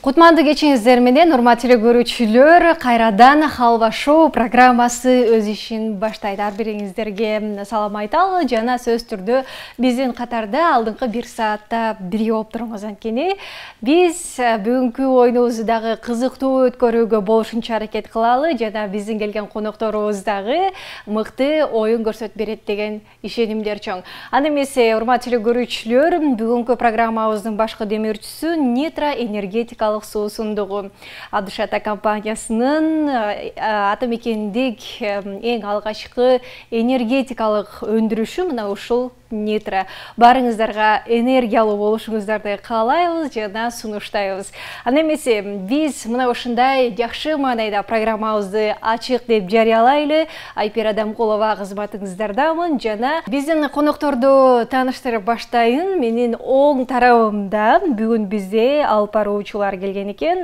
Кутманды кечиңиздер менен, урматтуу көрүүчүлөр, кайрадан Халва шоу программасы өз ишин баштайт. Ар бириңиздерге салам айталы, жана сөз түрдө биздин катарда алдыңкы 1 саатта бирге болуп туруңуз. Анткени биз бүгүнкү оюнубузду дагы кызыктуу өткөрүүгө болушунча аракет кылалы, жана биздин келген конокторубуз дагы мыкты оюн көрсөтүп берет деген ишенимдер чоң. Аны эмесе, урматтуу көрүүчүлөр, бүгүнкү программабыздын башкы демөөрчүсү Нитра энергетика суусундугу Адышата компаниясынын атомекендик эң алгачкы энергетикалык өндүрүшү мына ушул Нитра. Барыңыздарга энергиялуу болушуңуздарды каалайбыз жана сунуштайбыз. Аны эмесе, биз мына ушундай жакшы маанайда программабызды ачык деп жарыялайлы. Айпер Адамкулова кызматыңыздардамын жана биздин конокторду тааныштырып баштайын. Менин оң тарабымда бүгүн бизде алып баруучулар келген экен.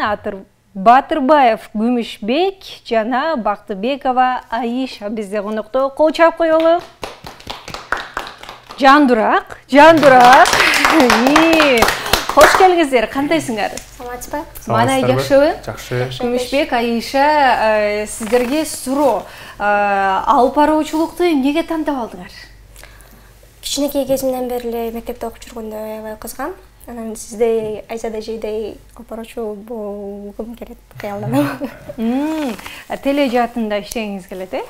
Батырбаев Күмүшбек жана Бактыбекова Аиша бизде конокто. Кол чаап коелу. Жандурак. Хош келиңиздер. Кандайсыңар? Саламатсызбы? Мана жакшыбы? Жакшы. Күмүшбек, Аиша, сиздерге суроо. Алып баруучулукту эмнеге тандап алдыңар? Кичинекей кезимден бери эле мектепте окуп жүргөндө аябай кызыгам. Анан сиздей Айзада жейдей алып баруучу болгум келет, кыялданам. Тележаатында иштегиңиз келет,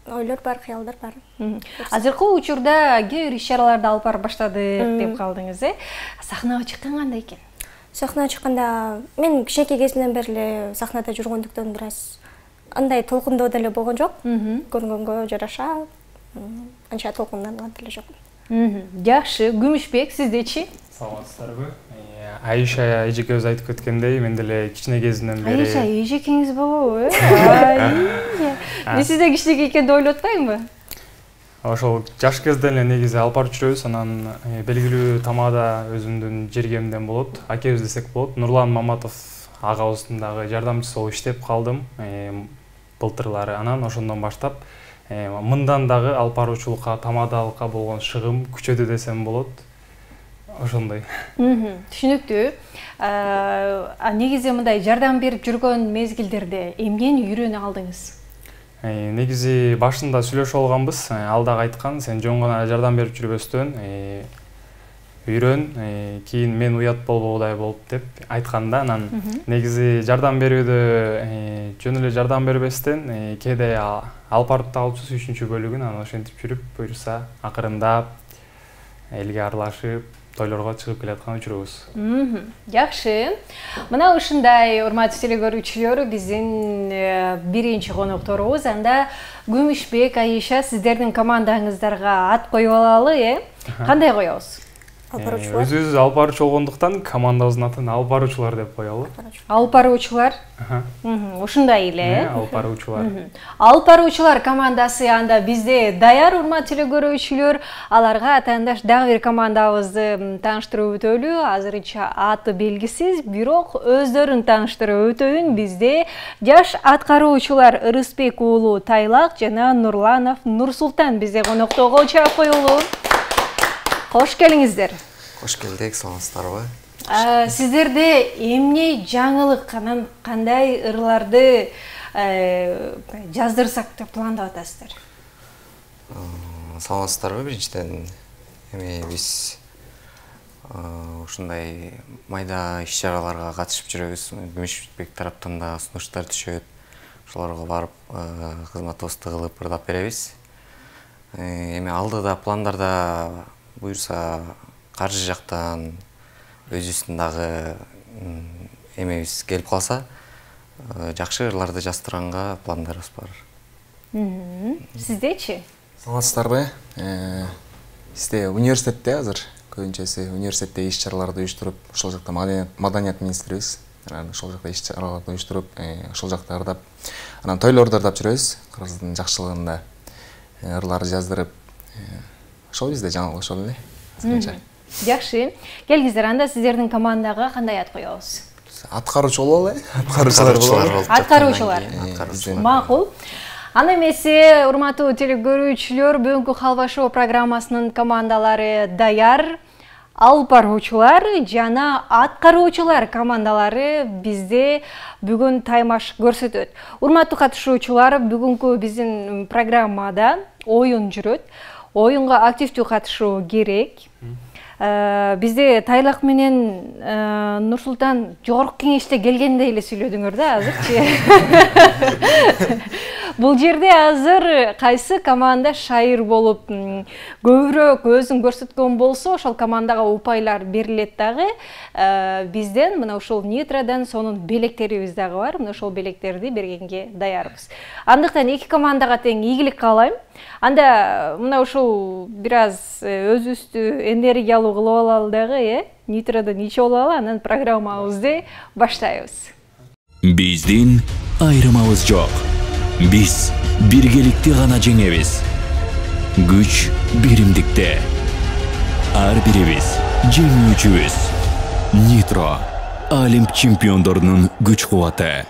Ойлор бар, кыялдар бар. Азыркы учурда кээ бир иш-чараларды алып барып баштадык деп калдыңыз, Сахнага чыккан кандай экен? Сахнага чыкканда мен кичинекей кезимден бери эле сахнада жүргөндүктөн бир аз андай толкундоо деле болгон жок. Көргөнгө жараша анча толкунданган деле жок. Жакшы. Күмүшбек, сиздечи? Саламатсыздарбы? Аиша эжекебиз айтып кеткендей, мен деле кичине кезимден бери. Аиша эжекеңиз болобу? Мен сизде кичинекей экен деп ойлоп атпаймынбы? Ошол жаш кезде эле негизи алып барып жүрөбүз, анан белгилүү тамада өзүмдүн жергемден болот. Акебиз десек болот. Нурлан Маматов агабыздын дагы жардамчысы болуп иштеп калдым былтырлары. Анан ошондон баштап мындан дагы алып баруучулукка, тамадалыкка болгон шыгым күчөдү десем болот. Ошондой. Түшүнүктүү. Негизи мындай жардам берип жүргөн мезгилдерде эмнени үйрөнө алдыңыз? Негизи башында сүйлөшүп алганбыз. Ал дагы айткан, сен жөн гана жардам берип жүрбөстөн үйрөн, кийин мен уят болбогудай болуп деп айтканда, анан негизи жардам берүүдө жөн эле жардам бербестен кээде алып барып алчусу 3-чү бөлүгүн анан ошентип жүрүп, буюрса акырындап элге аралашып тойлорго чыгып келаткан учурубуз. Жакшы. Мына ушундай урматтуу телекөрүүчүлөр биздин биринчи конокторубуз. Анда Күмүшбек, Аиша, сиздердин командаңыздарга ат коюп алалы, Кандай коебуз? Өзүбүз алып баруучу болгондуктан командабыздын атын алып баруучулар деп коелу. Алып баруучулар? Ушундай эле. Алып баруучулар. Алып баруучулар командасы анда бизде даяр, урматтуу телекөрүүчүлөр. Аларга атаандаш дагы бир командабызды тааныштырып өтөлү. Азырынча аты белгисиз, бирок өздөрүн тааныштырып өтөйүн. Бизде жаш аткаруучулар Ырысбек уулу Тайлак жана Нурланов Нурсултан бизде конокто. Кол чаап коелу. Хош келиңиздер. Хош келдик, саламатсыздарбы? Сиздерде эмне жаңылык, кандай ырларды жаздырсак деп пландап атасыздар? Саламатсыздарбы? Биринчиден биз ушундай майда иш-чараларга катышып жүрөбүз. Күмүшбек тараптан да сунуштар түшөт. Ошолорго барып кызматыбызды кылып ырдап беребиз. Алдыда пландарда буюрса каржы жактан өзүбүздүн дагы эмебиз келип калса, жакшы ырларды жаздырганга пландарыбыз бар. Сиздечи? Саламатсыздарбы? Бизде университетте азыр көбүнчөсү университетте иш-чараларды уюштуруп, ошол жакта маданият министрибиз. Ошол жакта иш-чараларды уюштуруп, ошол жакта ырдап, анан тойлорду ырдап жүрөбүз. Кыргыздын жакшылыгында ырларды жаздырып, ошол бизде жаңылык ошол эле. Жакшы. Келиңиздер, анда сиздердин командага кандай ат коебуз? Аткаруучу болобу? Аткаруучулар болобу? Аткаруучулар. Макул. Аны эмесе, урматтуу телекөрүүчүлөр, бүгүнкү Халва шоу программасынын командалары даяр. алып баруучулар жана аткаруучулар командалары бизде бүгүн таймаш көрсөтөт. Урматтуу катышуучулар, бүгүнкү биздин программада оюн жүрөт. Оюнга активдүү катышуу керек. Бизде Тайлак менен Нурсултан жогорку кеңеште келгендей эле сүйлөдүңөр да азырчы. Бул жерде азыр кайсы команда шайыр болуп көбүрөөк өзүн көрсөткөн болсо, ошол командага упайлар берилет дагы. Бизден мына ушул Нитродан сонун белектерибиз дагы бар. Мына ошол белектерди бергенге даярбыз. Андыктан эки командага тең ийгилик каалайм. Анда мына ушул бир аз өзүбүздү энергия алуу кылып алалы дагы, Нитродан ичип алалы, анан программабызды баштайбыз. Биздин айрымабыз жок. Биз биргеликти гана жеңебиз. Күч биримдикте. Ар бирибиз жеңүүчүбүз. Нитро Олимп чемпиондорунун күч кубаты.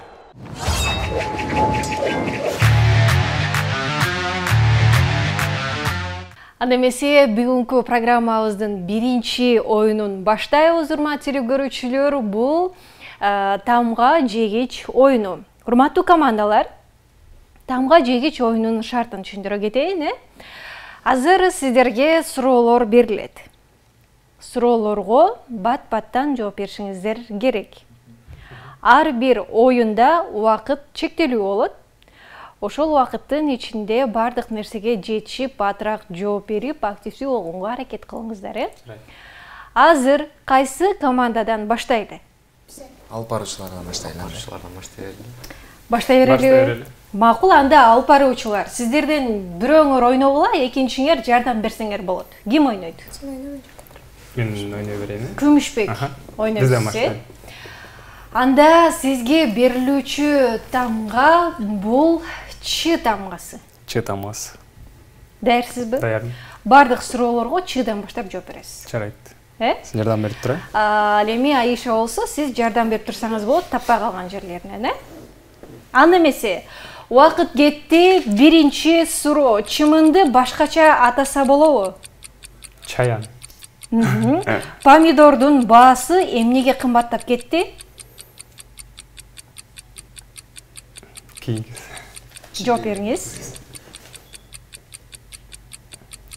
Анда эмесе бүгүнкү программабыздын биринчи оюнун баштайбыз, урматтуу көрүүчүлөр. Бул тамга жегич оюну. Урматтуу командалар, тамга жегич оюнунун шартын түшүндүрө кетейин. Азыр сиздерге суроолор берилет. Суроолорго бат-баттан жооп беришиңиздер керек. Ар бир оюнда убакыт чектелүү болот. Ошол убакыттын ичинде бардык нерсеге жетишип, батыраак жооп берип, активдүү болгонго аракет кылыңыздар. Азыр кайсы командадан баштайлы? Алып баруучулардан баштайлы. Баштай берели. Макул, анда алып баруучулар. Сиздерден бирөөңөр ойногула, экинчиңер жардам берсеңер болот. Ким ойнойт? Мен ойной берейин. Күмүшбек ойнойсуз. Анда сизге берилүүчү тамга бул Ч тамгасы. Ч тамгасы. Даярсызбы? Даярмын. Бардык суроолорго Ч'дан баштап жооп бересиз. Жарайт. Сен жардам берип тура. Эми Айша болсо, сиз жардам берип турсаңыз болот, таппай калган жерлеринен, Анда эмесе, убакыт кетти. Биринчи суроо: чымынды башкача атаса болобу? Чаян. Помидордун баасы эмнеге кымбаттап кетти? Жооп бериңиз.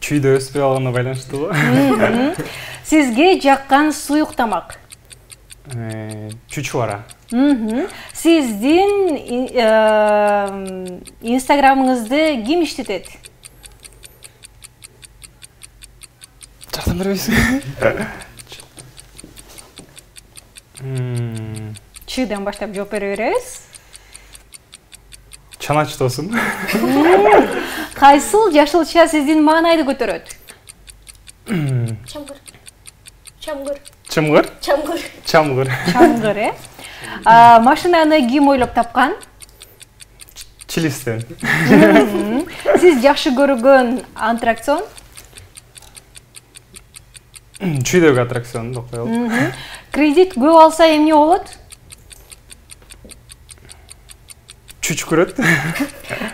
Чүйдө өспөй алгана байланыштуу. Сизге жаккан суюк тамак? Чучуара. Сиздин инстаграмыңызды ким иштетет? Жардам бербейсиң? Ч'дан баштап жооп бере беребиз. Чаначтосун. Кайсыл жашылча сиздин маанайды көтөрөт? Чамгыр. Чамгыр, Машинаны ким ойлоп тапкан? Чилистен. Сиз жакшы көргөн аттракцион? Чүйдөгү аттракцион деп коелу. Кредит көп алса эмне болот? Чүч көрөт.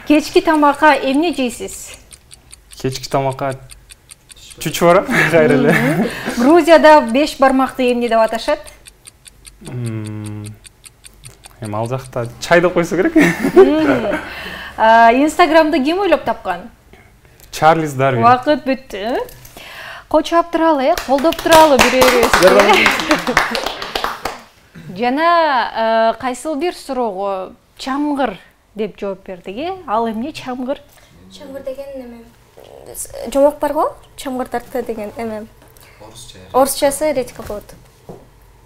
Кечки тамакка эмне жейсиз? Кечки тамакка чучуара кайра эле. Грузияда 5 бармакты эмне деп аташат? Эми ал жакта чай деп койсо керек. Инстаграмды ким ойлоп тапкан? Чарлиз Дарвин. Убакыт бүттү. Кочоп туралы, колдоп туралы бирөөбүз. Жана кайсыл бир суроого чамгыр деп жооп бердик. Ал эмне чамгыр? Чамгыр деген эме жомок бар го? Чамгыр тартты деген эме. Орусчасы редька болот.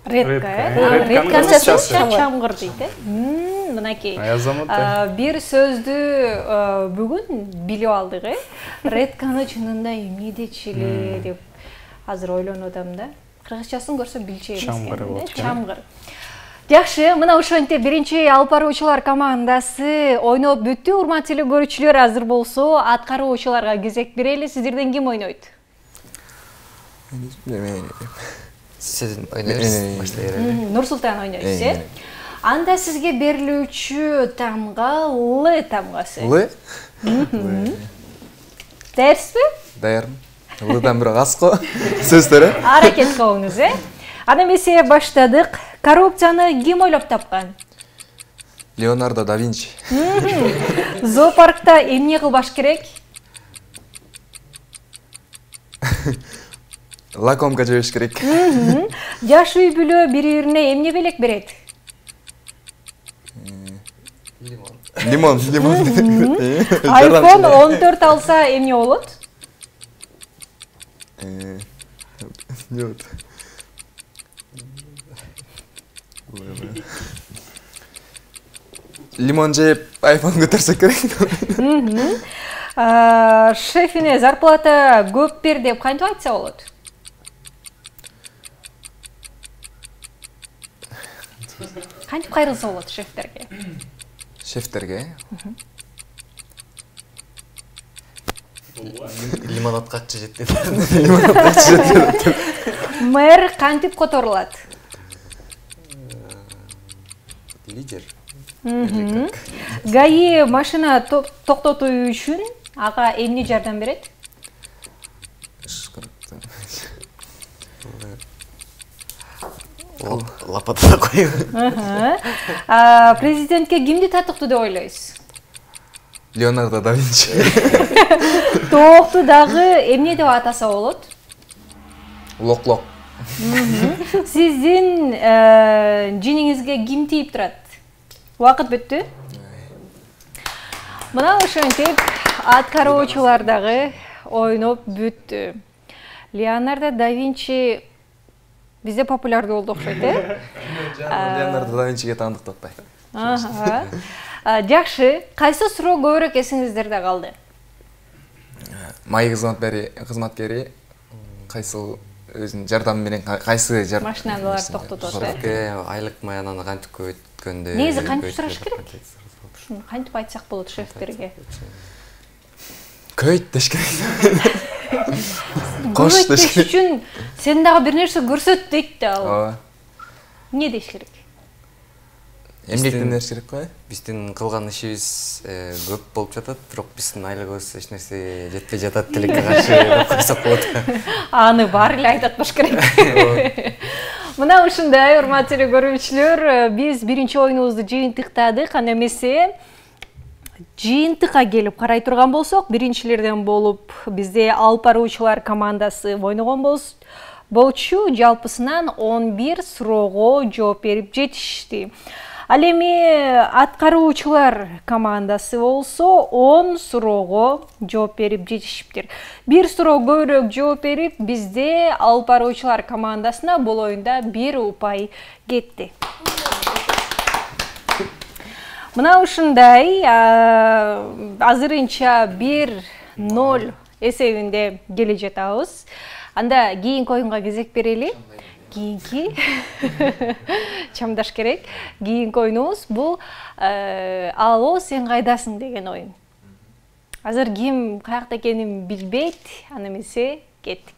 Редька, Редьканын чамгыр дейт. Мынакей. Бир сөздү бүгүн билип алдык. Редьканы чынында эмне дечи эле деп азыр ойлонуп атам да. Кыргызчасын көрсө билчү эмес. Чамгыр. Жакшы, мына ошентип биринчи алып баруучулар командасы ойноп бүттү. Урматтуу көрүүчүлөр, азыр болсо аткаруучуларга кезек берели. Сиздерден ким ойнойт? Сиз ойнойсуз, баштай берели. Нурсултан ойнойт. Анда сизге берилүүчү тамга Л тамгасы. Л? Даярсызбы? Даярмын. Ылыдан бирок аз го сөздөрү. Аракет кылыңыз, Аны эмесе баштадык. Коррупцияны ким ойлоп тапкан? Леонардо да Винчи. Зоопаркта эмне кылбаш керек? Лакомка жебеш керек. Жаш үй бүлө бири-бирине эмне белек берет? Лимон. iPhone 14 алса эмне болот? Нет. Лимон жеп, iPhone көтөрсөк керек. Шефине зарплата көп бер деп кантип айтса болот? Кантип кайрылса болот шефтерге? Шефтерге? Лимонад катчы жетти. Мэр кантип которулат? Лидер. ГАИ машина токтотуу үчүн ага эмне жардам берет? Лапата коюу. Президентке кимди татыктуу деп ойлойсуз? Леонардо да Винчи. Токту дагы эмне деп атаса болот? Лок. Сиздин жиниңизге ким тийип турат? Убакыт бүттү. Мына ошентип аткаруучулар дагы ойноп бүттү. Леонардо да Винчи бизде популярдуу болду окшойт, Леонардо да Винчиге таандык атпай. Жакшы, кайсы суроо көбүрөөк эсиңиздерде калды? Май кызматкери кайсы өзүнүн жардамы менен кайсы машиналар токтотот, Айлык маянаны кантип көбөйткөндө. Негизи кантип сураш керек? Кантип айтсак болот шефтерге? Көйт деш керек. Кош деш үчүн сен дагы бир нерсе көрсөт дейт да ал. Эмне деш керек? Эмгектен нерсе керек го? Биздин кылган ишибиз көп болуп жатат, бирок биздин айлыгыбыз эч нерсе жетпей жатат тилекке каршы деп койсок болот. Аны баары эле айтатпаш керек. Мына ушундай урматтуу көрүүчүлөр, биз биринчи оюнубузду жыйынтыктадык. Аны эмесе жыйынтыкка келип карай турган болсок, биринчилерден болуп бизде алып баруучулар командасы ойногон болчу. Жалпысынан 11 суроого жооп берип жетишти. Ал эми аткаруучулар командасы болсо 10 суроого жооп берип жетишиптир. Бир суроо көбүрөөк жооп берип, бизде алып баруучулар командасына бул оюнда 1 упай кетти. Мына ушундай азырынча 1-0 эсебинде келе жатабыз. Анда кийинки оюнга кезек берели. Кийинки чамдаш керек. Кийинки оюнубуз бул алло сен кайдасың деген оюн. Азыр ким каякта экенин билбейт, аны эмесе кеттик.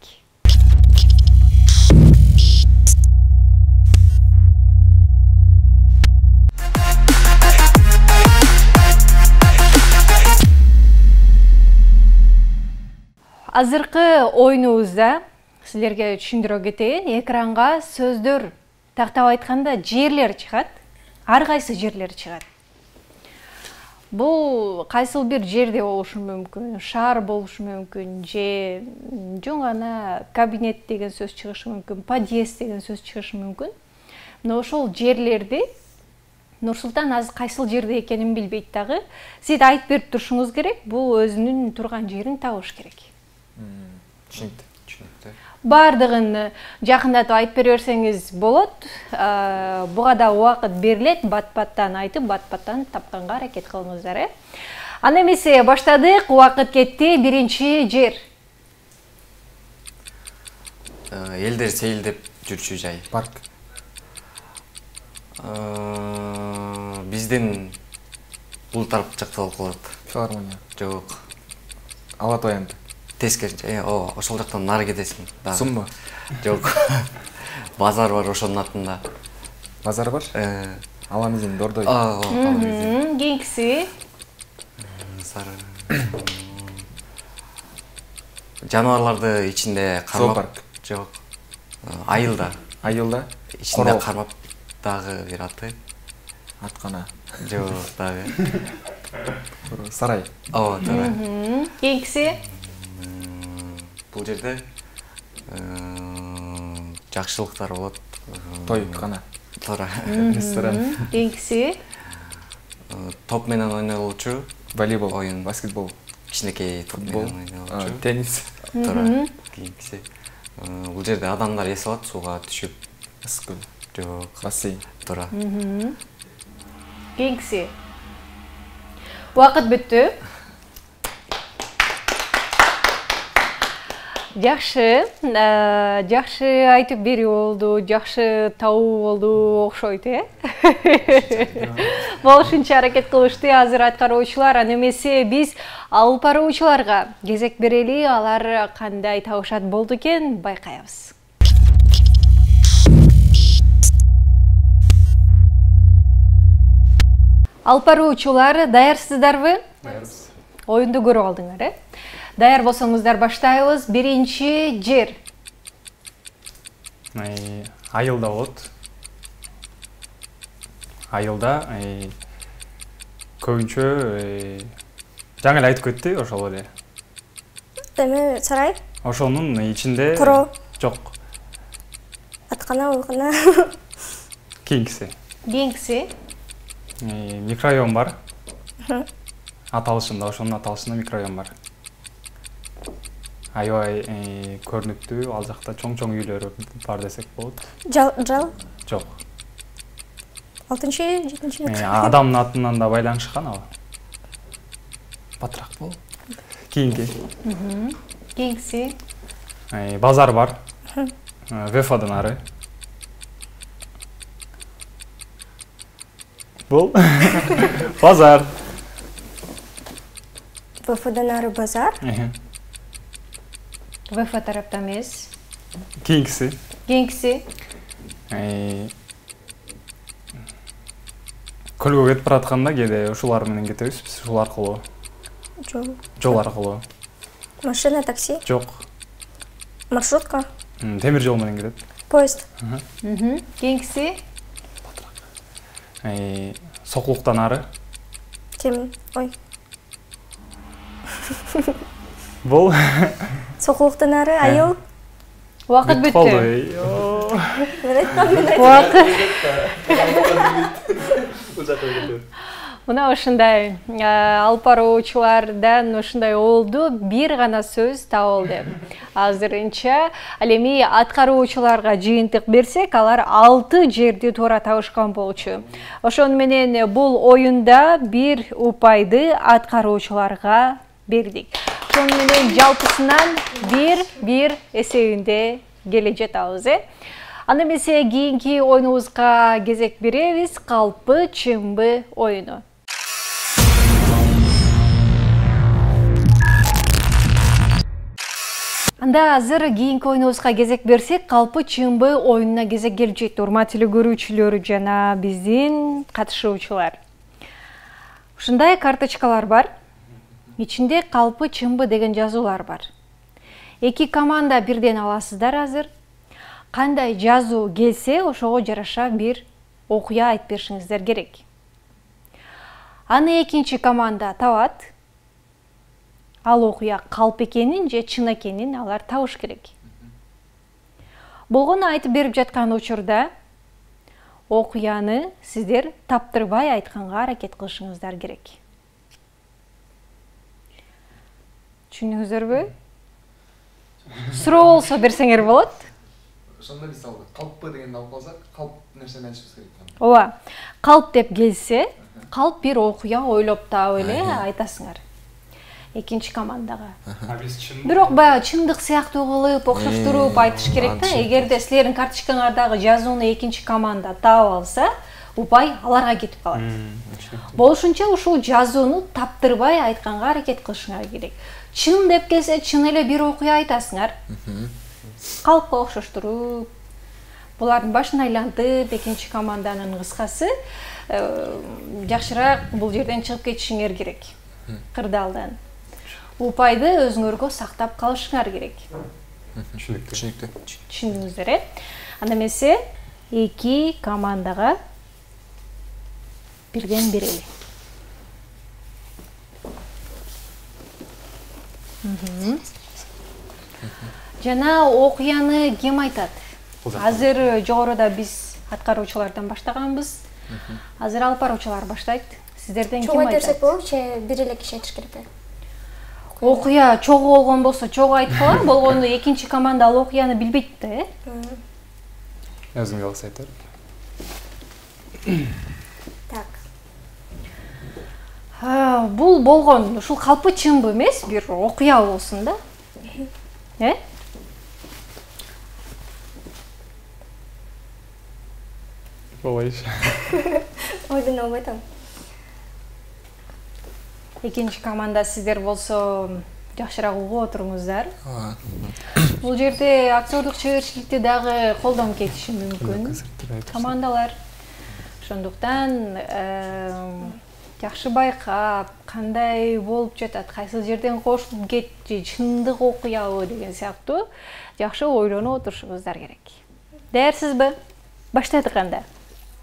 Азыркы оюнубузда силерге түшүндүрө кетейин, экранга сөздөр тактап айтканда жерлер чыгат. Ар кайсы жерлер чыгат. Бул кайсыл бир жерде болушу мүмкүн, шаар болушу мүмкүн, же жөн гана кабинет деген сөз чыгышы мүмкүн, подъезд деген сөз чыгышы мүмкүн. Мына ошол жерлерди Нурсултан азыр кайсыл жерде экенин билбейт дагы. Сиз айтып берип турушуңуз керек, бул өзүнүн турган жерин табыш керек. Түшүнүктүү. Бардыгын жакындатып айтып бере берсеңиз болот. Буга да убакыт берилет, бат-баттан айтып, бат-баттан тапканга аракет кылыңыздар. Аны эмесе баштадык, убакыт кетти. Биринчи жер. Элдер сейилдеп жүрчү жай. Парк. Биздин бул тарап жакта болуп калат. Филармония. Жок. Алатоянт. Тескеринче, ошол жактан нары кетесиң. Сумма. Жок. Базар бар ошонун атында. Базар бар? Аламизин Дордой. Кийинкиси. Сары. жаныбарларды ичинде кармап, жок. Айылда. Айылда. Ичинде кармап дагы бир аты. Аткана. Жок дагы. Сарай. Ооба, туура. Кийинкиси? Бул жерде жакшылыктар болот. Тойкана. Туура. Ресторан. Кийинкиси? Топ менен ойнолчу. Волейбол, Oyun. баскетбол. Кичинекей топ менен ойнолчу. Теннис. Туура. Кийинкиси. Бул жерде адамдар эс алат, сууга түшүп. Ысыкөл. Жок. Бассейн. Туура. Кийинкиси? Убакыт бүттү. Жакшы, жакшы айтып берүү болду, жакшы табуу болду окшойт, Болушунча аракет кылышты азыр аткаруучулар, аны эмесе биз алып баруучуларга кезек берели, алар кандай табышат болду экен байкайбыз. Алып баруучулар, даярсыздарбы? Даярбыз. Оюнду көрүп алдыңар, Даяр болсоңуздар баштайбыз. Биринчи жер. Айылда болот. Айылда көбүнчө жаңы эле айтып кетти, ошол эле. Деме сарай? Ошонун ичинде Куроо. жок. Аткана, уйкана. Кийинкиси. Микрорайон бар. Аталышында, ошонун аталышында микрорайон бар. Аябай көрүнүктүү, ал жакта чоң-чоң үйлөр бар десек болот. Жал? Жок. 6-7-нчи Адамдын атынан да байланышкан ал. Батыраак бол. Кийинкиси. Базар бар. Вефадан ары. Бул базар. Вефадан ары базар. ВФ тарапта эмес. Кийинкиси. Көлгө кетип баратканда кээде ушулар менен кетебиз, биз ушул аркылуу. Жол аркылуу. Машина, такси? Жок. Маршрутка? Темир жол менен кетет. Поезд? Кийинкиси. Соклуктан ары. Ой. Бул Соклуктан ары айыл? Убакыт бүттү. Мына ушундай алып баруучулардан ушундай болду, бир гана сөз табылды. Азырынча ал эми аткаруучуларга жыйынтык берсек, алар 6 жерди туура табышкан болчу. Ошону менен бул оюнда бир упайды аткаруучуларга бердик. Ошону менен жалпысынан 1-1 эсебинде келе жатабыз. Аны эмесе кийинки оюнубузга кезек беребиз. Калпы чымбы оюну. Анда азыр кийинки оюнубузга кезек берсек, калпы чымбы оюнуна кезек келип жетти. Урматтуу көрүүчүлөр жана биздин катышуучулар. Ушундай карточкалар бар. Ичинде калпы чымбы деген жазуулар бар. Эки команда бирден аласыздар азыр. Кандай жазуу келсе, ошого жараша бир окуя айтып беришиңиздер керек. Аны экинчи команда табат. Ал окуя калп экенин же чын экенин алар табыш керек. Болгону айтып берип жаткан учурда окуяны сиздер таптырбай айтканга аракет кылышыңыздар керек. Түшүндүңүздөрбү? Суроо болсо берсеңер болот. Ошондо мисалы калпы дегенди алып калсак, калп нерсени айтышыбыз керек. Ооба. Калп деп келсе, калп бир окуя ойлоп таап эле айтасыңар. Экинчи командага. Бирок баягы чындык сыяктуу кылып, окшоштуруп айтыш керек да. Эгерде силердин карточкаңардагы жазууну экинчи команда таап алса, упай аларга кетип калат. Болушунча ушул жазууну таптырбай айтканга аракет кылышыңар керек. Чын деп келсе, чын эле бир окуя айтасыңар. Калпка окшоштуруп, булардын башын айлантып, экинчи команданын кыскасы жакшыраак бул жерден чыгып кетишиңер керек. Кырдаалдан. упайды өзүңөргө сактап калышыңар керек. Түшүнүктүү. Түшүндүңүздөр, э? Анда эмесе эки командага бирден берели. Жана окуяны ким айтат? Азыр жогоруда биз аткаруучулардан баштаганбыз. Азыр алып баруучулар баштайт. Сиздерден ким айтат? Чоң айтып болобу, же бир эле киши айтыш керекпи? Окуя чогуу болгон болсо чогуу айтып калам, болгону экинчи команда ал окуяны билбейт да, э? Өзүң калса айтар. Так. Бул болгон ушул калпы чынбы эмес, бир окуя болсун да. Э? Болайш. Ойдон албай атам. Экинчи команда сиздер болсо жакшыраак угуп отуруңуздар. Бул жерде актердук чеберчиликти дагы колдонуп кетиши мүмкүн. Командалар. Ошондуктан жакшы байкап, кандай болуп жатат, кайсы жерден кошулуп кетти, чындык окуябы деген сыяктуу жакшы ойлонуп отурушуңуздар керек. Даярсызбы? Баштадык анда.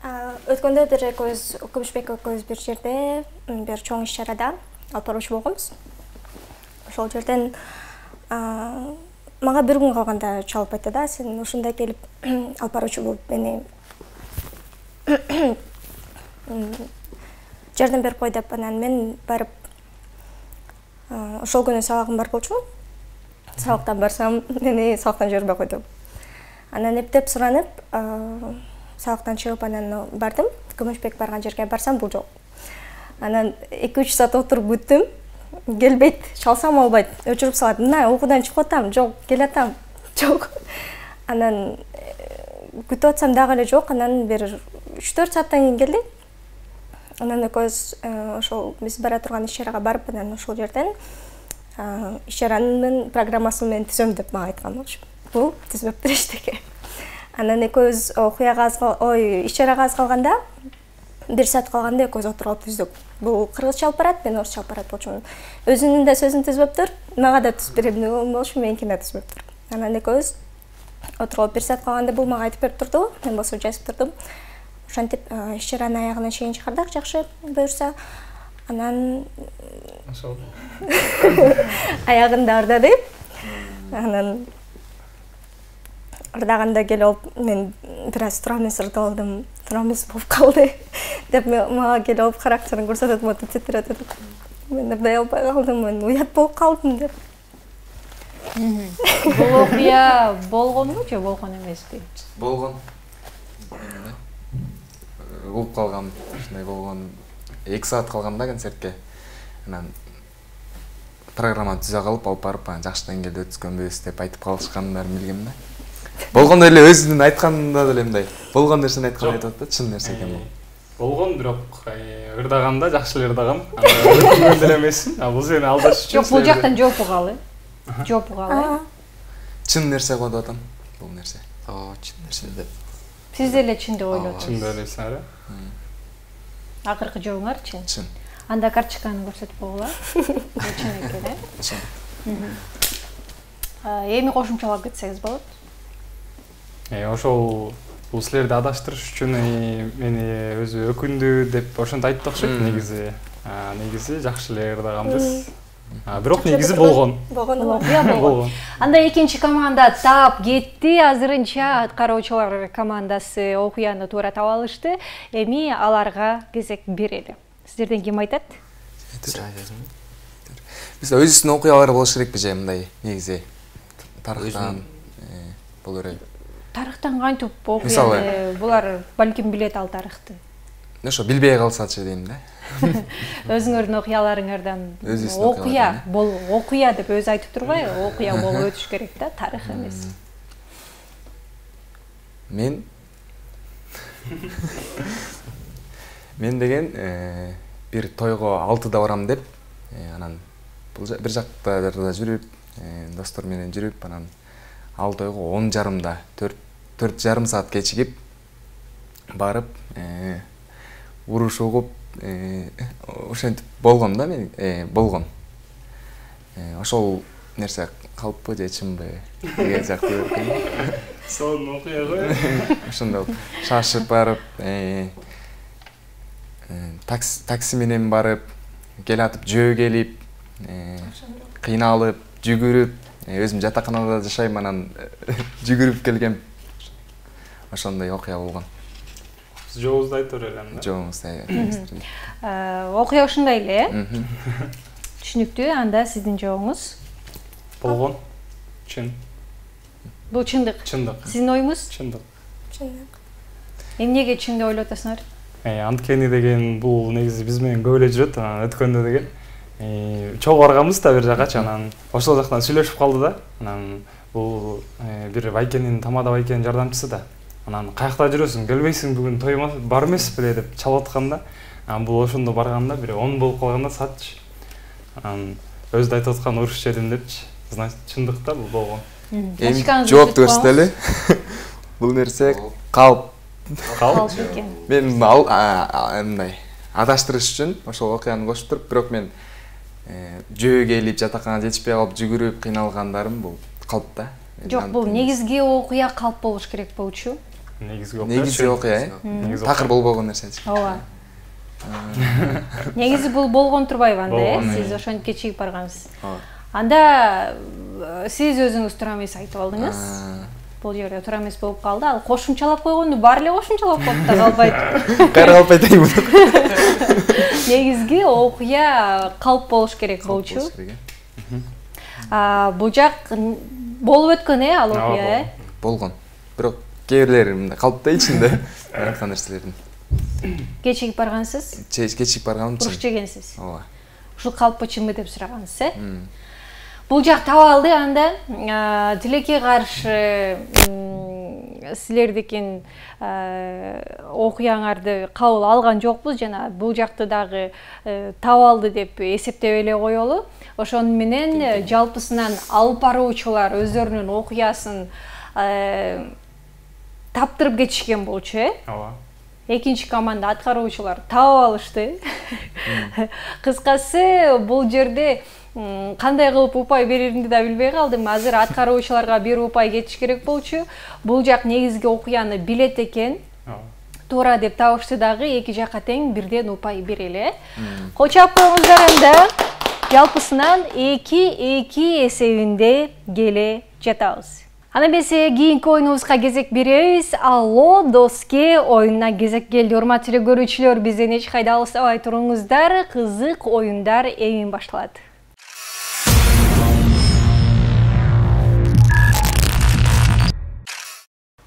Өткөндө бир экөөбүз, Күмүшбек экөөбүз бир жерде, бир чоң иш-чарада алып баруучу болгонбуз. Ошол жерден мага бир күн калганда чалып айтты да, сен ушунда келип алып баруучу болуп мени жардам берип кой деп, анан мен барып ошол күнү сабагым бар болчу. Сабактан барсам, мени сабактан жибербей койду. Анан эптеп суранып, сабактан чыгып анан бардым. Күмүшбек барган жерге барсам, бул жок. Анан 2-3 саат отуруп күттүм. Келбейт, чалсам албайт, өчүрүп салат. Мына окуудан чыгып атам, жок, келатам, жок. Анан күтүп атсам дагы эле жок. Анан бир 3-4 сааттан кийин келди. Анан экөөбүз ошол биз бара турган иш-чарага барып, анан ошол жерден иш-чаранын программасын мен түзөм деп мага айткан болчу. Бул түзбөптүр эчтеке. Анан экөөбүз окуяга иш-чарага аз калганда, 1 саат калганда экөөбүз отуруп алып түздүк. Бул кыргызча алып барат, мен орусча алып барат болчумун. Өзүнүн да сөзүн түзбөптүр, мага да түзүп берем деген болчу, меникин да түзбөптүр. Анан экөөбүз отуруп алып 1 саат калганда бул мага айтып берип турду, мен болсо жазып турдум. Ошентип иш-чаранын аягына чейин чыгардык, жакшы буюрса. Анан Ошол. Аягында ырдадым. Анан ырдаганда келип мен бир аз турамыз ырдап алдым. Турамыз болуп калды деп мага келип характерин көрсөтөт, мото титирет. Мен ырдай албай калдым, мен уят болуп калдым деп. Бул окуя болгонбу же болгон эмеспи? Болгон. Угуп калгам, ушундай болгон. 2 саат калганда концертке. Анан программаны түзө калып алып барып, жакшы деңгээлде өткөнбүз деп айтып калышкандарын билгем да. Болгон эле өзүнүн айтканында деле мындай. Болгон нерсени айткан айтат да, чын нерсе экен бул. Болгон, бирок ырдаганда жакшы эле ырдагам. Өткөн деле эмесмин. Бул сени алдаш үчүн. Жок, бул жактан жооп угалы. Жооп угалы. Чын нерсе го деп атам, бул нерсе. Чын нерсе деп. Сиз деле чын деп ойлодуңуз. Чын деп ойлойсуңар, Акыркы жообуңар чын. Чын. Анда карточканы көрсөтүп койгула. Чын экен, э? Чын. Эми кошумчалап кетсеңиз болот. Ошол бул силерди адаштырыш үчүн мени өзү өкүндү деп ошентип айтты окшойт негизи. Негизи жакшы эле ырдаганбыз. Бирок негизи болгон. Болгон. Анда экинчи команда таап кетти. Азырынча аткаруучулар командасы окуяны туура таап алышты. Эми аларга кезек берели. Сиздерден ким айтат? Биз өзүбүздүн окуялар болуш керекпи же мындай негизи тарыхтан боло берет. Тарыхтан кантип окуяны булар балким билет ал тарыхты. Ошо билбей калсачы дейм да. Өзүңөрдүн окуяларыңардан окуя окуя деп өзү айтып турбайбы? Окуя болуп өтүш керек да, тарых эмес. Мен деген бир тойго 6-да барам деп, анан бул бир жактарда жүрүп, достор менен жүрүп, анан ал тойго 10:30-да 4,5 саат кечигип барып, уруш угуп, ошентип болгон да мен, болгон. ошол нерсе калппы же чынбы деген сыяктуу көргөн. Сонун окуя го. Ошондо шашып барып, такси менен барып, келатып жөө келип, кыйналып, жүгүрүп, өзүм жатаканада жашайм, анан жүгүрүп келгем. Ошондой окуя болгон. Жообузду айтып берели анда. Жообузду. Окуя ушундай эле. Түшүнүктүү. Анда сиздин жообуңуз Болгон. Чын. бул чындык. Чындык. Сиздин оюңуз? Чындык. Чындык. Эмнеге чын деп ойлоп атасыңар? Анткени деген бул негизи биз менен көп эле жүрөт. Анан өткөндө деген чогуу барганбыз да бир жакачы, анан ошол жактан сүйлөшүп калды да. Анан бул бир байкенин, Тамада байкенин жардамчысы да. Анан каякта жүрөсүң, келбейсиң бүгүн той бар эмес беле деп чалып атканда, анан бул ошондо барганда бир 10 болуп калганда сатчы. Анан өзү да айтып аткан уруш жедим депчи. Значит, чындык да бул болгон. Жооп көрсөтөлү. Бул нерсе калп. Калп экен. Мен мындай адаштырыш үчүн ошол окуяны кошуп туруп, бирок мен жөө келип жатаканга жетишпей калып жүгүрүп кыйналгандарым бул калп да. Жок, бул негизги окуя калп болуш керек болчу. Негизги окуя, такыр болбогон нерсе. Ооба. Негизи бул болгон турбайбы анда, сиз ошентип кечигип баргансыз. Анда сиз өзүңүз туура эмес айтып алдыңыз. Бул жерде туура эмес болуп калды. Ал кошумчалап койгонду баары эле кошумчалап коюп да калбайт. Кайра калп айтайын. Негизги окуя калп болуш керек болчу. Бул жак болуп өткөн ал окуя, болгон. Бирок кээ бирлери мындай калпта ичинде айткан нерселердин. Кечигип баргансыз? Кечигип барганым чын. Уруш жегенсиз. Ооба. Ушул калппы чынбы деп сурагансыз, Бул жак таба алды, анда тилекке каршы силердикин окуяңарды кабыл алган жокпуз, жана бул жакты дагы таба алды деп эсептеп эле коелу. Ошону менен жалпысынан алып баруучулар өздөрүнүн окуясын таптырып кетишкен болчу, Ооба. Экинчи команда аткаруучулар таап алышты. Кыскасы, бул жерде кандай кылып упай береримди да билбей калдым. Азыр аткаруучуларга бир упай кетиш керек болчу. Бул жак негизги окуяны билет экен. Туура деп табышты дагы, эки жакка тең бирден упай берели. Кочоп коюңуздар, анда жалпысынан 2-2 эсебинде келе жатабыз. Ана эмесе кийинки оюнубузга кезек беребиз. Алло, доске оюнуна кезек келди. Урматтуу эле көрүүчүлөр, бизден эч кайда алыстабай туруңуздар. Кызык оюндар эми башталат.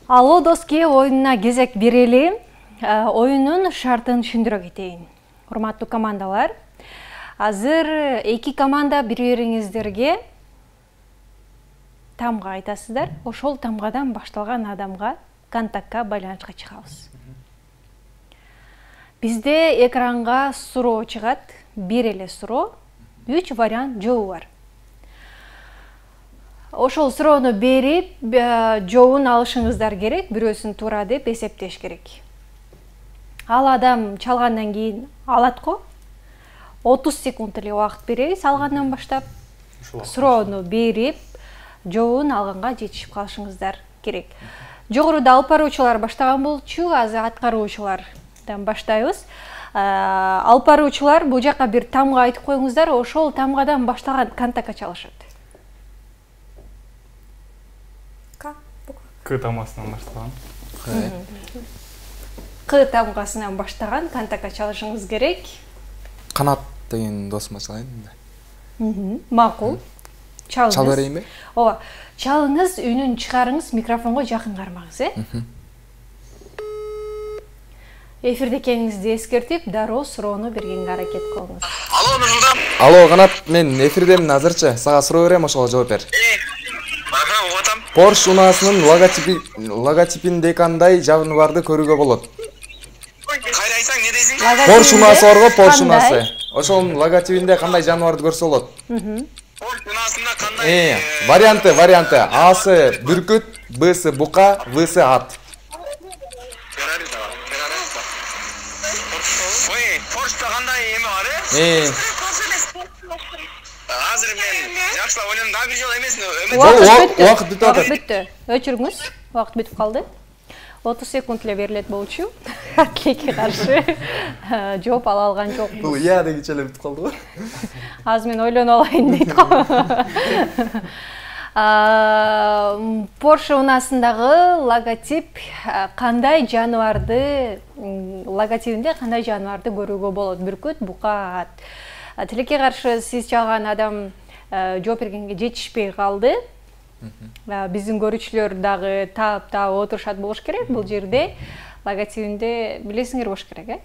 Алло, доске оюнуна кезек берели. Оюнун шартын түшүндүрө кетейин. Урматтуу командалар, азыр эки команда бири-бириңиздерге тамга айтасыздар. Ошол тамгадан башталган адамга контактка байланышка чыгабыз. Бизде экранга суроо чыгат, бир эле суроо, 3 вариант жообу бар. Ошол суроону берип, жообун алышыңыздар керек, бирөөсүн туура деп эсептеш керек. Ал адам чалгандан кийин алат го. 30 секунд эле убакыт беребиз, алгандан баштап. Суроону берип, жообун алганга жетишип калышыңыздар керек. Жогоруда алып баруучулар баштаган болчу, азыр аткаруучулардан баштайбыз. Алып баруучулар бул жака бир тамга айтып коюңуздар, ошол тамгадан башталган контактка чалышат. К тамгасынан баштаган. К тамгасынан баштаган контактка чалышыңыз керек. Канат деген досума чалайын. Макул. Чалыңыз. Чал берейинби? Ооба. Чалыңыз, үнүн чыгарыңыз, микрофонго жакын кармаңыз, Эфирде экениңизди эскертип, дароо суроону бергенге аракет кылыңыз. Алло, Нурсултан. Алло, Канат, мен эфирдемин азырчы. Сага суроо берем, ошого жооп бер. Угатам. Porsche унаасынын логотипинде кандай жабыны барды көрүүгө болот? Кайра айтсаң, не дейсиң? Porsche унаасы барго, Porsche унаасы. Ошонун логотипинде кандай жаныбарды көрсө болот? Porsche унаасында кандай? Варианты. Асы бүркүт, Б'сы бука, В'сы ат. Ой, Porsche кандай эми бар, Азыр мен жакшылап ойлондум да бир жолу эмесин. Убакыт бүтүп атат. Бүтті. Өчүрүңүз. Убакыт бүтүп калды. 30 секунд эле берилет болчу. Тилекке каршы жооп ала алган жокпуз. Бул я дегиче эле бүтүп калды го. Азыр мен ойлоно алайын дейт го. Porsche унасындагы логотип кандай жаныбарды логотипинде кандай жаныбарды көрүүгө болот? Бүркүт, бука, ат. Тилекке каршы сиз чалган адам жооп бергенге жетишпей калды. Биздин көрүүчүлөр дагы таап отурушат болуш керек. Бул жерде логотипинде билесиңер болуш керек, э?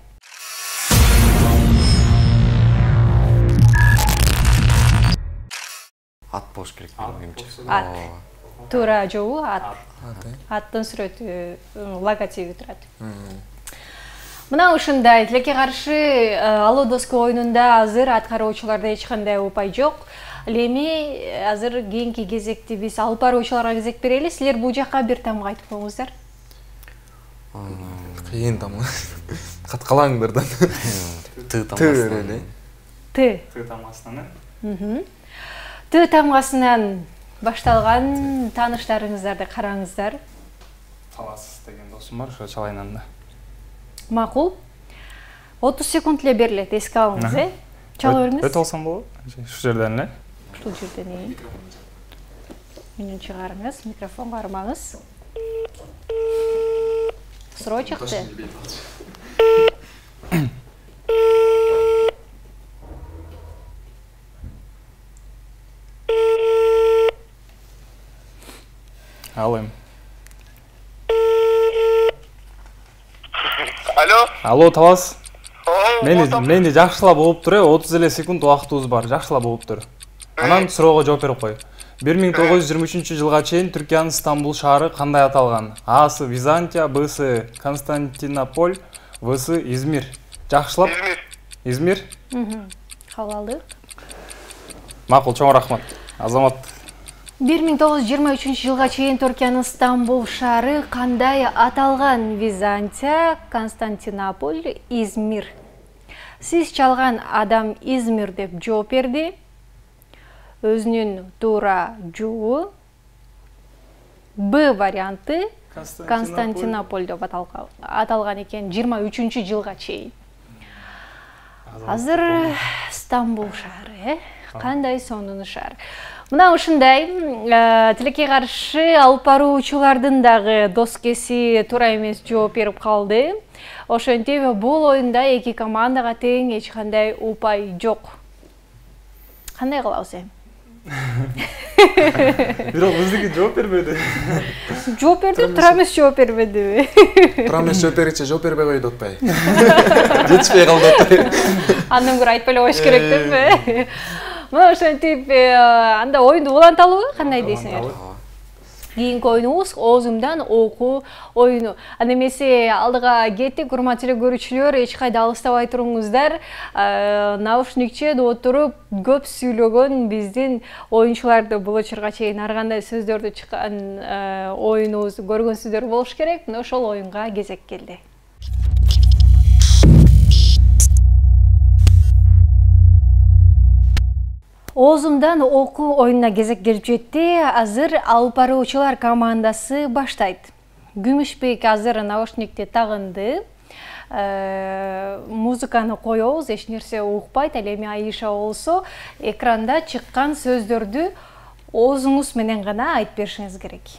Ат болуш керек менимче. Ат. Туура жобу ат. Аттын сүрөтү логотипи турат. Мына ушундай тилекке каршы Алло доска оюнунда азыр аткаруучуларда эч кандай упай жок. Эми азыр кийинки кезекти биз алып баруучуларга кезек берели. Силер бул жакка бир тамга айтып коюңуздар. Кыйын тамга. Каткалаңдардан. Т тамгасынан. Т тамгасынан. Т тамгасынан башталган тааныштарыңыздарды караңыздар. Талас деген досум бар, ошо чалайын анда. Макул. 30 секунд эле берилет, эске алыңыз, э? Чала бериңиз. Өтө алсам болобу? Ушул жерден эле. Ушул жерден. Менен чыгарыңыз, микрофонго бармаңыз. Суроо чыкты. Алым. Алло, Талас. Мени жакшылап угуптур, 30 эле секунд убактыбыз бар, жакшылап угуптур. Анан суроого жооп берип кой. 1923-жылга чейин Түркиянын Стамбул шаары кандай аталган? А-сы Византия, Б-сы Константинополь, В-сы Измир. Жакшылап? Измир. Кабыл алдык. Макул, чоң рахмат. Азамат. 1923-жылга чейин Түркиянын Стамбул шаары кандай аталган? Византия, Константинополь, Измир. Сиз чалган адам Измир деп жооп берди. Өзүнүн туура жообу Б варианты Константинополь деп аталган экен 23-жылга чейин. Азыр Стамбул шаары, кандай сонун шаар. Мына ушундай тилекке каршы алып баруучулардын дагы доскеси туура эмес жооп берип калды. Ошентип бул оюнда эки командага тең эч кандай упай жок. Кандай кылабыз эми? Бирок биздики жооп бербеди. Жооп берди, туура эмес жооп бербедиби? Туура эмес жооп беричи, жооп бербей койду атпай. Жетишпей калды атпай. Андан көрө айтпай эле коюш керек деппи? Мына ошентип анда оюнду уланталыбы, кандай дейсиңер? Кийинки оюнубуз оозумдан окуу оюну. Анда эмесе алдыга кеттик, урматтуу көрүүчүлөр, эч кайда алыстабай туруңуздар. Наушникче отуруп көп сүйлөгөн биздин оюнчуларды бул учурга чейин ар кандай сөздөрдү чыккан оюнубузду көргөнсүздөр болуш керек. Мына ошол оюнга кезек келди. Оозумдан окуу оюнуна кезек келип жетти. Азыр алып баруучулар командасы баштайт. Күмүшбек азыр наушникти тагынды. Музыканы коебуз, эч нерсе укпайт. Ал эми Айша болсо экранда чыккан сөздөрдү оозуңуз менен гана айтып беришиңиз керек.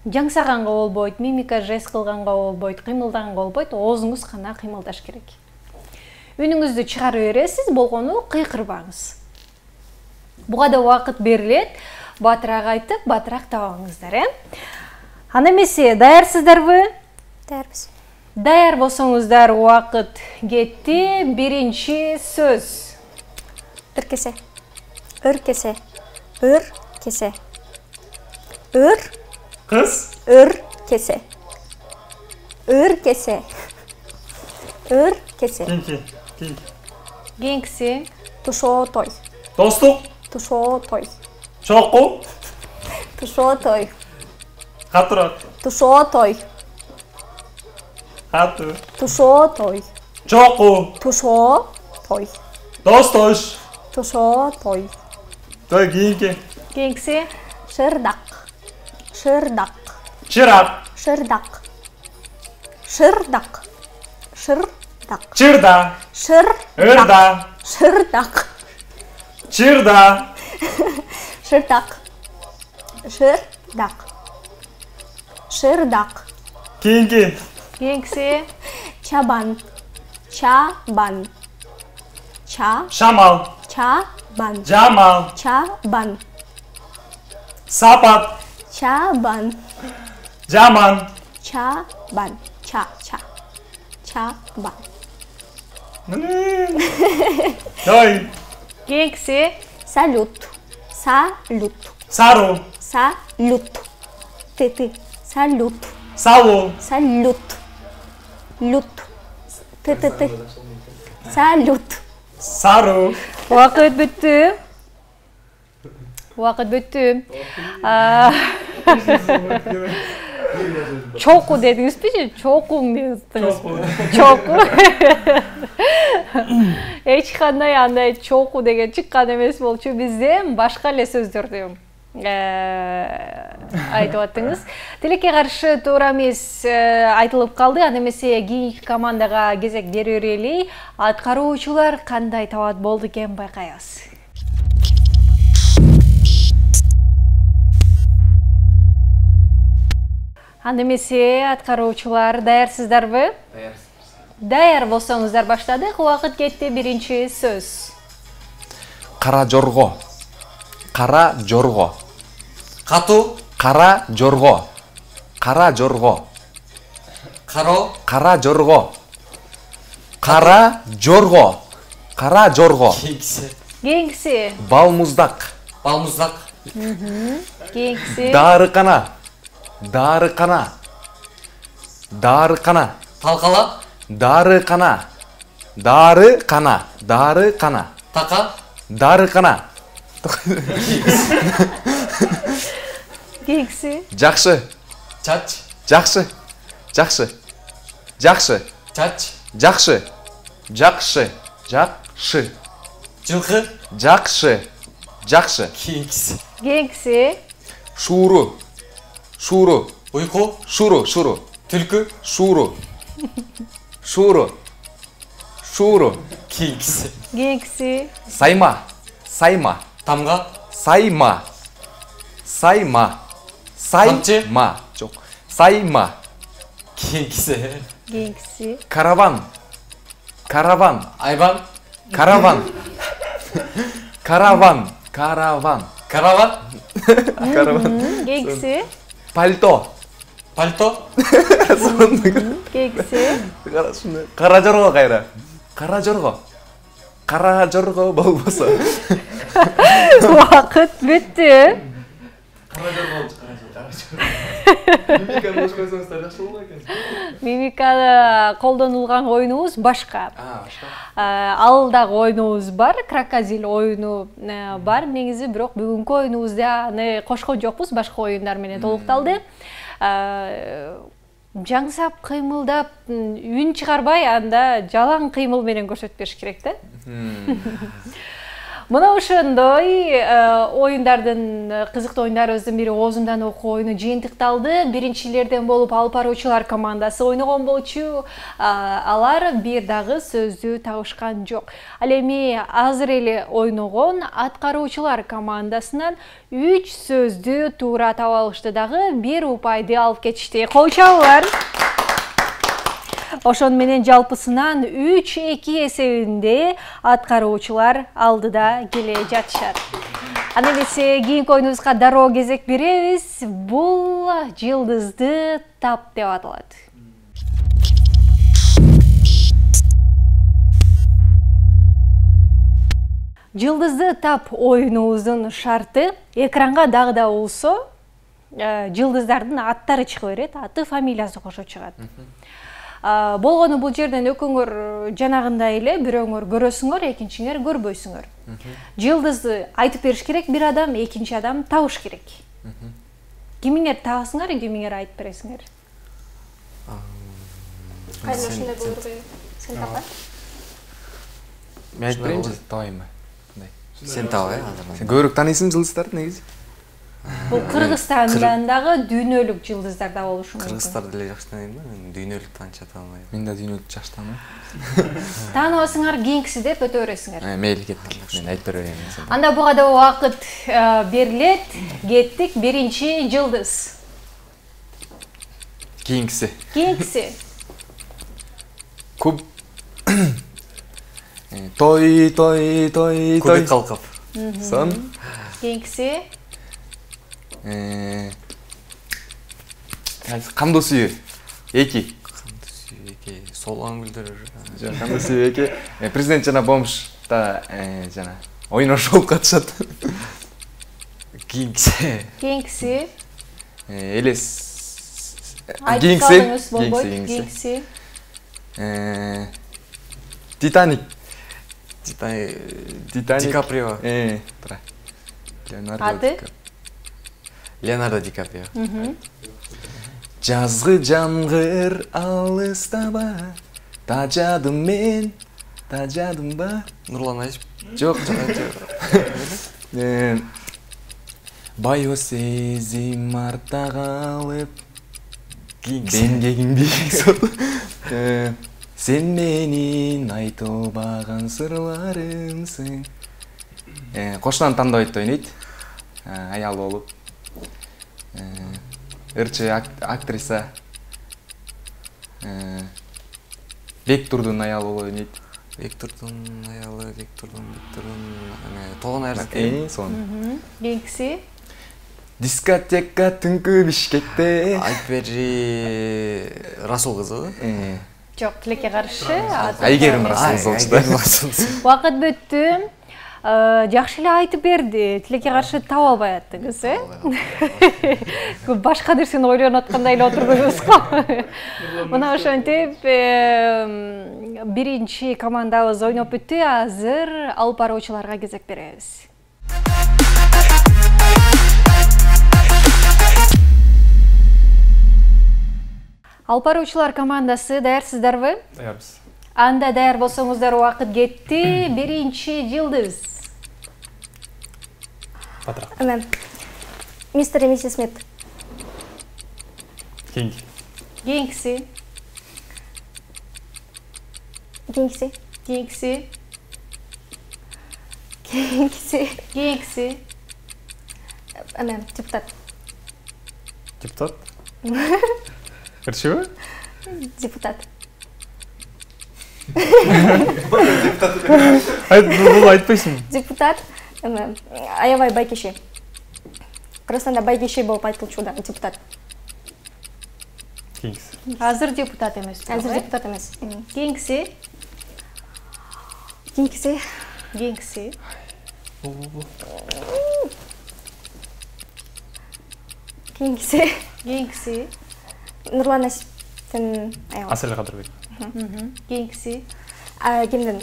Жаңсаганга болбойт, мимика жест кылганга болбойт, кыймылдаганга болбойт, оозуңуз гана кыймылдаш керек. Үнүңүздү чыгарып бересиз, болгону кыйкырбаңыз. Буга да убакыт берилет. Батыраак айтып, батыраак табаңыздар, э? Анда эмесе, даярсыздарбы? Даярбыз. Даяр болсоңуздар, убакыт кетти. Биринчи сөз. Ыр-кесе. Ыр-кесе. Ыр-кесе. Ыр. Кыз. Ыр-кесе. Ыр-кесе. Ыр-кесе. Кийинкиси. Тушоотой. Достук. Тушоотой. Чоку. Тушоотой. Катырак. Тушоотой. Катыр. Тушоотой. Чоку. Тушоотой. Достош. Тошо той. Той кийинки. Кийинкиси? Шырдак. Шырдак. Чырак. Шырдак. Шырдак. Шырдак. Чырда. Ырда. Шырдак. Чырда. Шырдак. Шырдак. Шырдак. Кийинки. Кийинкиси? Чабан. Чабан. Шамал. Чабан. Жамал. Чабан. Сапат. Чабан. Жаман. Чабан. Чабан. Той. Кийинкиси? Салют. Салют. Сару. Салют. Ты. Салют. Салу. Салют. Лют. Ты. Салют. Сару. Вакыт бүттү. Вакыт бүттү. Чоку дедиңизби же? Чокуң дедиңизби? Чоку. Эч кандай андай чоку деген чыккан эмес болчу. Бизде башка эле сөздөрдү айтып аттыңыз. Тилекке каршы туура эмес айтылып калды. Анда эмесе кийинки командага кезек бере берели. Аткаруучулар кандай табат болду экен байкайбыз. Анда эмесе аткаруучулар даярсыздарбы? Даяр болсоңуздар баштадык. Убакыт кетти. Биринчи сөз. Кара жорго. Кара жорго. Катуу. Кара жорго. Кара жорго. Каро. Кара жорго. Кара жорго. Кара жорго. Кийинкиси? Балмуздак. Балмуздак. Кийинкиси? Дарыкана. Дарыкана. Дарыкана. Талкала. Дарыкана. Дарыкана. Дарыкана. Така. Дарыкана. Кийинкиси? Жакшы. Чач. Жакшы. Жакшы. Жакшы. Чач. Жакшы. Жакшы. Жакшы. Жылкы. Жакшы. Жакшы. Кийинкиси? Шууру. Шууру. Уйку. Шуру. Шуру. Түлкү. Шууру. Шууру. Шууру. Кийинкиси? Сайма. Сайма. Тамга. Сайма. Сайма. Камчы. Сайма. Жок. Сайма. Кийинкиси? Караван. Караван. Айбан. Караван. Караван. Караван. Караван. Караван. Кийинкиси? Пальто. Пальто. Кийинкиси? Кара жорго кайра. Кара жорго. Кара жорго болбосо. Вакыт бүттү. Мимикада колдонулган оюнубуз башка. Ал дагы оюнубуз бар, крокодил оюну бар. Негизи бирок бүгүнкү оюнубузда аны кошкон жокпуз, башка оюндар менен толукталды. Жаңсап кыймылдап, үн чыгарбай, анда жалаң кыймыл менен көрсөтүп бериш керек да. Мына ошондой оюндардын кызыктуу оюндарыбыздын бири оозундан окуу оюну жыйынтыкталды. Биринчилерден болуп алып баруучулар командасы ойногон болчу. Алар бир дагы сөздү табышкан жок. Ал эми азыр эле ойногон аткаруучулар командасынан 3 сөздү туура таап алышты дагы, 1 упайды алып кетишти. Кол чабуулар. Ошон менен жалпысынан 3-2 эсебинде аткаруучулар алдыда келе жатышат. Аны эмесе кийинки оюнубузга дароо кезек беребиз. Бул жылдызды тап деп аталат. Жылдызды тап оюнубуздун шарты экранга дагы да болсо жылдыздардын аттары чыга берет, аты фамилиясы кошо чыгат. Болгону бул жерден экөөңөр жанагындай эле бирөөңөр көрөсүңөр, экинчиңер көрбөйсүңөр. Жылдызды айтып бериш керек бир адам, экинчи адам табыш керек. Кимиңер табасыңар, кимиңер айтып бересиңер? Кайсы ушундай болурбу? Сен тапа? Мен айтып берейинчи, табайынбы? Сен таба, азыр. Сен көбүрөөк тааныйсың жылдыздарды негизи? Бул Кыргызстандагы дүйнөлүк жылдыздар да болушу мүмкүн. Кыргызстарды деле жакшы тааныйм да, мен дүйнөлүк тааныча тааныбайм. Мен да дүйнөлүк жакшы тааныбайм. Тааныбасыңар кийинкиси деп өтө бересиңер. Мейли кеттик. Мен айтып берейин. Анда буга да убакыт берилет. Кеттик, биринчи жылдыз. Кийинкиси. Куб. Той. Кубик калкып. Сон. Кийинкиси. Кандуу сүйүү. 2. Кандуу сүйүү 2. Солон билдир. Кандуу сүйүү 2. Президент жана бомж да жана оюн ошолуп катышат. Кийинкиси. Элес. Кийинкиси. Титаник. Ди Каприо. Леонардо Ди Каприо. Жазгы жамгыр алыстаба, тажадым мен, тажадым ба? Нурлан Айшып. Жок. Байо сезим артта калып, кийинкиси. Сен менин айтылбаган сырларымсың. Кошунан тандабайт ойнойт. Аял болуп. Ырчы актриса. Бектурдун аялы болуп ойнойт. Бектурдун аялы, Бектурдун. Тогон Айрзак. Сон. Кийинкиси. Дискотека түнкү Бишкекте. Айтбери Расул кызы. Жок, тилекке каршы. Айгерим Расул болчу. Убакыт бүттү. Жакшы эле айтып берди. Тилекке каршы таба албай аттыңыз, Башка нерсени ойлонуп аткандай эле отурдуңуз го. Мына ошентип биринчи командабыз ойноп бүттү. Азыр алып баруучуларга кезек беребиз. Алып баруучулар командасы даярсыздарбы? Даярбыз. Анда даяр болсоңуздар убакыт кетти. Биринчи жылдыз. Патрак. Мистер и миссис Смит. Кийинкиси. Депутат. Кырчыбы? Депутат. Бул айтпайсың. Депутат. Аябай байкеши. Кыргызстанда байкеши болуп айтылчу да, депутат. Кийинкиси. Азыр депутат эмес. Кийинкиси. Нурлан Айшиптин аялы. Асель Кадырбек. Кийинкиси. Кимдин?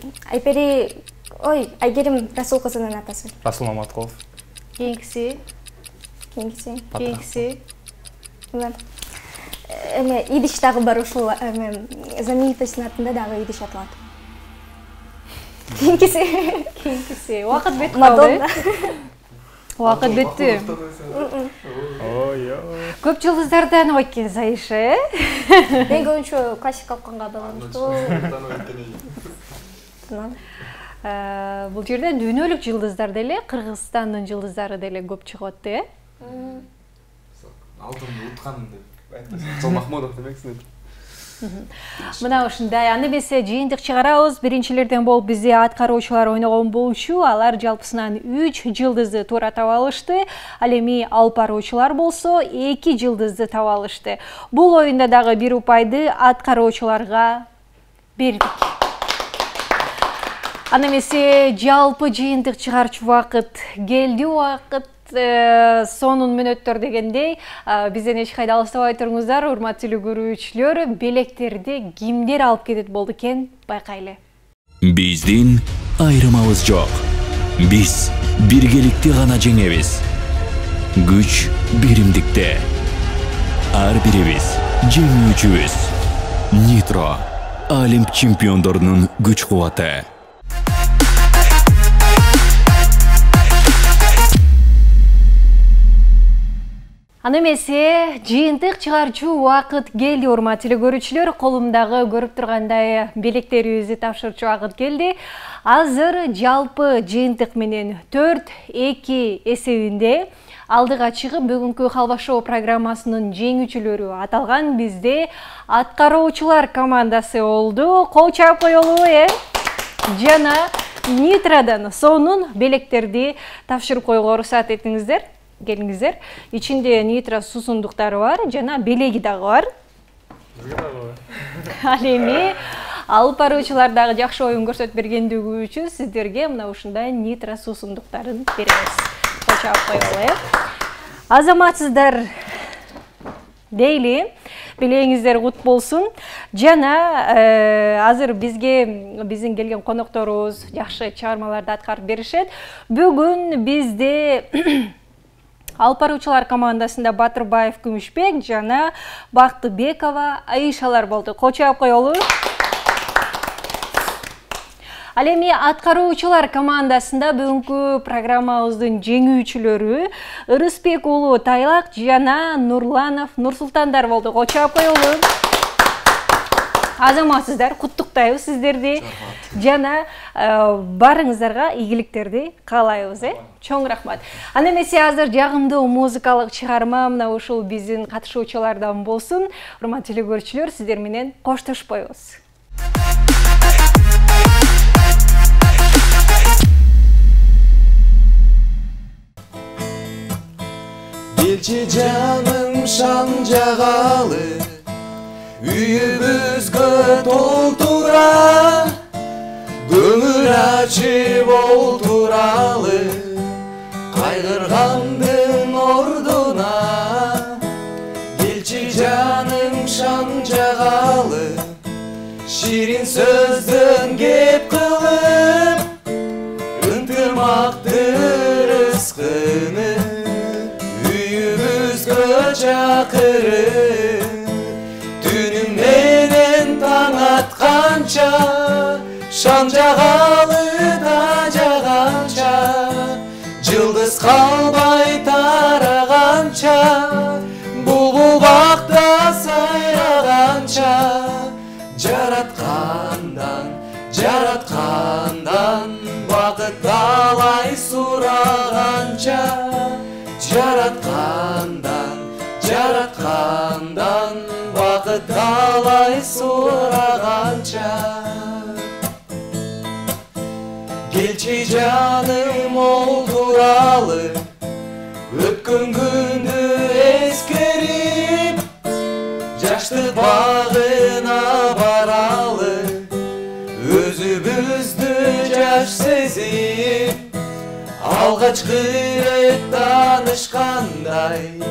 Айгерим Расул кызынын атасы. Расул Маматкулов. Кийинкиси. Идиш дагы бар ушул знаменитостьтун атында дагы идиш атылат. Кийинкиси. Убакыт бүтүп калды. Убакыт бүттү. Көп жылдыздардан ойкенсиз Айша, Мен көбүнчө классикалык канга байланыштуу. Бул жерде дүйнөлүк жылдыздар деле, Кыргызстандын жылдыздары деле көп чыгат, Алтынды утканым деп айтасың. Сол Махмудов демексиң. Мына ушундай. Аны эмесе жыйынтык чыгарабыз. Биринчилерден болуп бизде аткаруучулар ойногон болчу. Алар жалпысынан 3 жылдызды туура таба алышты. Ал эми алып баруучулар болсо 2 жылдызды таба алышты. Бул оюнда дагы бир упайды аткаруучуларга бердик. Аны эмесе жалпы жыйынтык чыгарчу убакыт келди. Убакыт сонун мүнөттөр дегендей, бизден эч кайда алыстабай туруңуздар, урматтуу көрүүчүлөр. Белектерди кимдер алып кетет болду экен, байкайлы. Биздин айрымабыз жок. Биз биргеликти гана жеңебиз. Күч биримдикте. Ар бирибиз жеңүүчүбүз. Nitro Олимп чемпиондорунун күч кубаты. Аны эмесе жыйынтык чыгарчу убакыт келди, урматтуу көрүүчүлөр. Колумдагы көрүп тургандай белектерибизди тапшырчу убакыт келди. Азыр жалпы жыйынтык менен 4-2 эсебинде алдыга чыгып бүгүнкү Халва шоу программасынын жеңүүчүлөрү аталган бизде аткаруучулар командасы болду. Кол чаап коелу, жана Нитрадан сонун белектерди тапшырып коюлга уруксат этиңиздер. Келиңиздер. Ичинде Нитра суусундуктары бар, жана белеги дагы бар. Ал эми алып баруучулар дагы жакшы оюн көрсөтүп бергендиги үчүн сиздерге мына ушундай Нитра суусундуктарын беребиз. Кочап коелу. Азаматсыздар дейли, белеңиздер кут болсун. Жана азыр биздин келген конокторубуз жакшы чыгармаларды аткарып беришет. Бүгүн бизде алып баруучулар командасында Батырбаев Күмүшбек жана Бактыбекова Айшалар болду. Кочап коелу. Ал эми аткаруучулар командасында бүгүнкү программабыздын жеңүүчүлөрү Ырысбек уулу Тайлак жана Нурланов Нурсултандар болду. Кочап коелу. Азаматсыздар, куттуктайбыз сиздерди. Жана барыңыздарга ийгиликтерди каалайбыз, Чоң рахмат. Аны эмесе азыр жагымдуу музыкалык чыгарма мына ушул биздин катышуучулардан болсун. Урматтуу көрүүчүлөр, сиздер менен коштошпойбуз. Келчи жаным шам жагалы, үйүбүзгө толтура, көңүл ачып олтуралы, кайгыргандын ордуна. Келчи жаным шам жагалы, ширин сөздөн кеп кылып, ынтымактын рызкыны үйүбүзгө чакырып. Түнүм менен таң атканча, шам жагалы да жаганча, жылдыз калбай тараганча, булбул бакта сайраганча, жараткандан бакыт талай сураганча, жараткандан бакыт талай сураганча. Келчи жаным олтуралы, өткөн күндү эскерип, жаштык багына баралы, өзүбүздү жаш сезип, алгачкы ирет таанышкандай,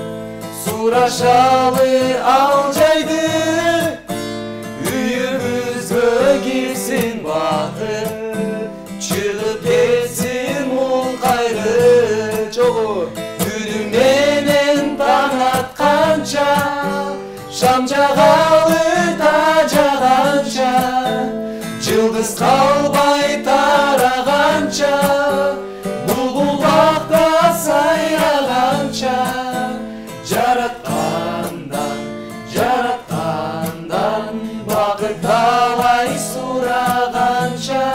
сурашалы ал жайды, үйүбүзгө кирсин бакыт, чыгып кетсин мул кайры. Чогуу түнүм менен таң атканча, шам жагалы да жаганча, жылдыз калбай тараганча, булбул бакта сайраганча, жараткандан бакыт талай сураганча,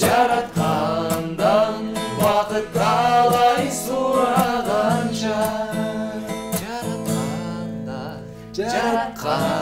жараткандан бакыт талай сураганча, жараткандан